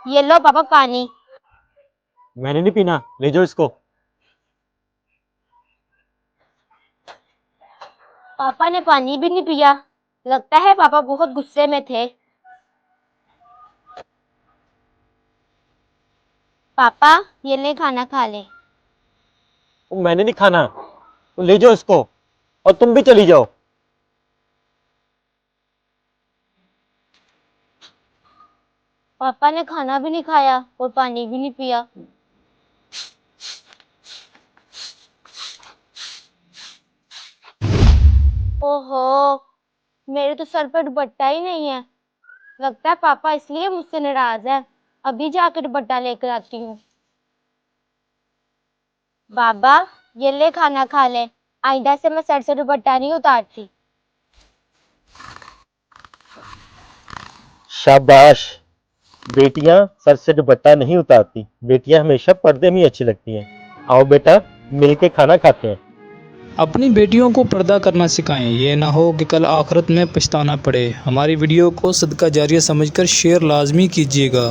ये लो पापा पानी। मैंने नहीं पीना, ले जाओ इसको। पापा ने पानी भी नहीं पिया। लगता है पापा बहुत गुस्से में थे। पापा ये ले खाना खा ले। मैंने नहीं खाना, तो ले जाओ इसको और तुम भी चली जाओ। पापा ने खाना भी नहीं खाया और पानी भी नहीं पिया। ओहो, मेरे तो सर पर दुपट्टा ही नहीं है। लगता है पापा इसलिए मुझसे नाराज है। अभी जाकर दुपट्टा लेकर आती हूँ। बाबा ये ले खाना खा ले। आइंदा से मैं सर से दुपट्टा नहीं उतारती। शाबाश। बेटियां सर से दुपट्टा नहीं उतारती, बेटियां हमेशा पर्दे में ही अच्छी लगती हैं। आओ बेटा, मिलके खाना खाते हैं। अपनी बेटियों को पर्दा करना सिखाएं, ये ना हो कि कल आखिरत में पछताना पड़े। हमारी वीडियो को सदका जारिया समझकर शेयर लाजमी कीजिएगा।